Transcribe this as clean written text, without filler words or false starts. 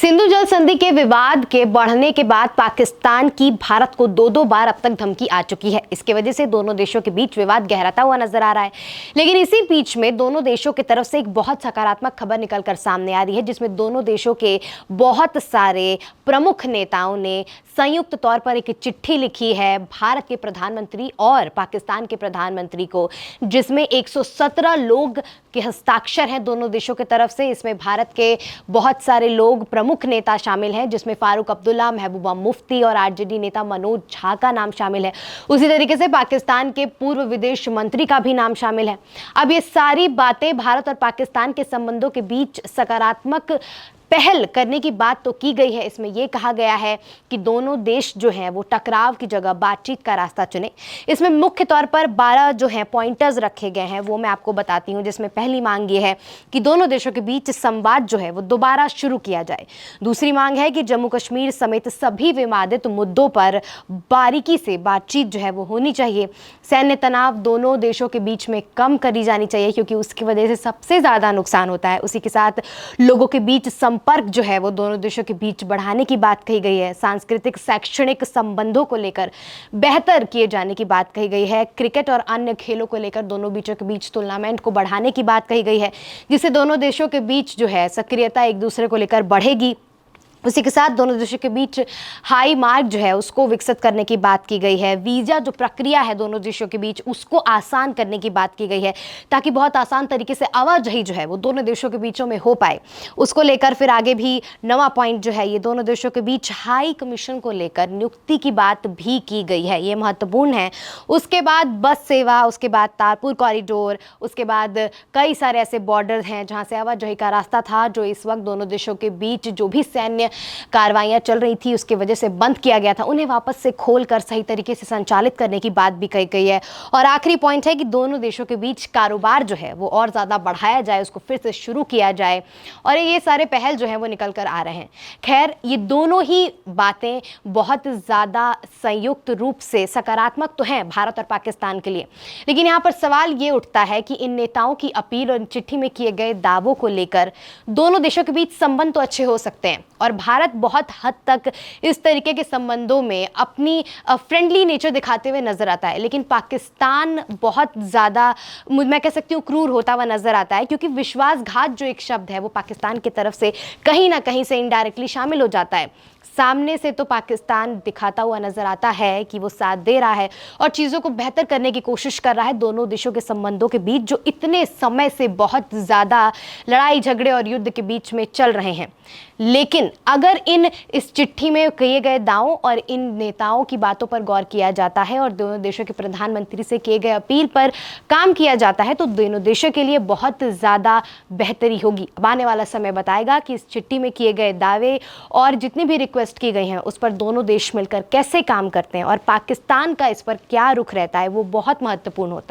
सिंधु जल संधि के विवाद के बढ़ने के बाद पाकिस्तान की भारत को दो बार अब तक धमकी आ चुकी है। इसके वजह से दोनों देशों के बीच विवाद गहराता हुआ नजर आ रहा है। लेकिन इसी बीच में दोनों देशों की तरफ से एक बहुत सकारात्मक खबर निकलकर सामने आ रही है, जिसमें दोनों देशों के बहुत सारे प्रमुख नेताओं ने संयुक्त तौर पर एक चिट्ठी लिखी है भारत के प्रधानमंत्री और पाकिस्तान के प्रधानमंत्री को, जिसमें 117 लोग के हस्ताक्षर हैं दोनों देशों की तरफ से। इसमें भारत के बहुत सारे लोग, प्रमुख नेता शामिल हैं, जिसमें फारूक अब्दुल्ला, महबूबा मुफ्ती और आरजेडी नेता मनोज झा का नाम शामिल है। उसी तरीके से पाकिस्तान के पूर्व विदेश मंत्री का भी नाम शामिल है। अब ये सारी बातें भारत और पाकिस्तान के संबंधों के बीच सकारात्मक पहल करने की बात तो की गई है। इसमें यह कहा गया है कि दोनों देश जो हैं वो टकराव की जगह बातचीत का रास्ता चुने। इसमें मुख्य तौर पर 12 जो हैं पॉइंटर्स रखे गए हैं, वो मैं आपको बताती हूं। जिसमें पहली मांग ये है कि दोनों देशों के बीच संवाद जो है वो दोबारा शुरू किया जाए। दूसरी मांग है कि जम्मू कश्मीर समेत सभी विवादित मुद्दों पर बारीकी से बातचीत जो है वो होनी चाहिए। सैन्य तनाव दोनों देशों के बीच में कम करी जानी चाहिए, क्योंकि उसकी वजह से सबसे ज़्यादा नुकसान होता है। उसी के साथ लोगों के बीच संपर्क जो है वो दोनों देशों के बीच बढ़ाने की बात कही गई है। सांस्कृतिक शैक्षणिक संबंधों को लेकर बेहतर किए जाने की बात कही गई है। क्रिकेट और अन्य खेलों को लेकर दोनों देशों के बीच टूर्नामेंट को बढ़ाने की बात कही गई है, जिससे दोनों देशों के बीच जो है सक्रियता एक दूसरे को लेकर बढ़ेगी। उसी के साथ दोनों देशों के बीच हाई मार्ग जो है उसको विकसित करने की बात की गई है। वीज़ा जो प्रक्रिया है दोनों देशों के बीच उसको आसान करने की बात की गई है, ताकि बहुत आसान तरीके से आवाजाही जो है वो दोनों देशों के बीचों में हो पाए। उसको लेकर फिर आगे भी नवा पॉइंट जो है, ये दोनों देशों के बीच हाई कमीशन को लेकर नियुक्ति की बात भी की गई है। ये महत्वपूर्ण है। उसके बाद बस सेवा, उसके बाद तारपुर कॉरिडोर, उसके बाद कई सारे ऐसे बॉर्डर हैं जहाँ से आवाजाही का रास्ता था, जो इस वक्त दोनों देशों के बीच जो भी सैन्य कार्रवाइयां चल रही थी उसकी वजह से बंद किया गया था, उन्हें वापस से खोलकर सही तरीके से संचालित करने की बात भी कही गई है। और आखिरी पॉइंट है कि दोनों देशों के बीच कारोबार जो है वो और ज़्यादा बढ़ाया जाए, उसको फिर से शुरू किया जाए। और ये सारे पहल जो हैं वो निकल कर आ रहे हैं। खैर, ये दोनों ही बातें बहुत ज़्यादा संयुक्त रूप से सकारात्मक तो हैं भारत और पाकिस्तान के लिए। लेकिन यहाँ पर सवाल ये उठता है कि इन नेताओं की अपील और चिट्ठी में किए गए दावों को लेकर दोनों देशों के बीच संबंध तो अच्छे हो सकते हैं, और भारत बहुत हद तक इस तरीके के संबंधों में अपनी फ्रेंडली नेचर दिखाते हुए नजर आता है। लेकिन पाकिस्तान बहुत ज़्यादा, मैं कह सकती हूँ, क्रूर होता हुआ नजर आता है, क्योंकि विश्वासघात जो एक शब्द है वो पाकिस्तान की तरफ से कहीं ना कहीं से इनडायरेक्टली शामिल हो जाता है। सामने से तो पाकिस्तान दिखाता हुआ नजर आता है कि वो साथ दे रहा है और चीज़ों को बेहतर करने की कोशिश कर रहा है दोनों देशों के संबंधों के बीच, जो इतने समय से बहुत ज़्यादा लड़ाई झगड़े और युद्ध के बीच में चल रहे हैं। लेकिन अगर इस चिट्ठी में किए गए दावों और इन नेताओं की बातों पर गौर किया जाता है और दोनों देशों के प्रधानमंत्री से किए गए अपील पर काम किया जाता है, तो दोनों देशों के लिए बहुत ज़्यादा बेहतरी होगी। अब आने वाला समय बताएगा कि इस चिट्ठी में किए गए दावे और जितनी भी रिक्वेस्ट की गई हैं उस पर दोनों देश मिलकर कैसे काम करते हैं और पाकिस्तान का इस पर क्या रुख रहता है, वो बहुत महत्वपूर्ण होता है।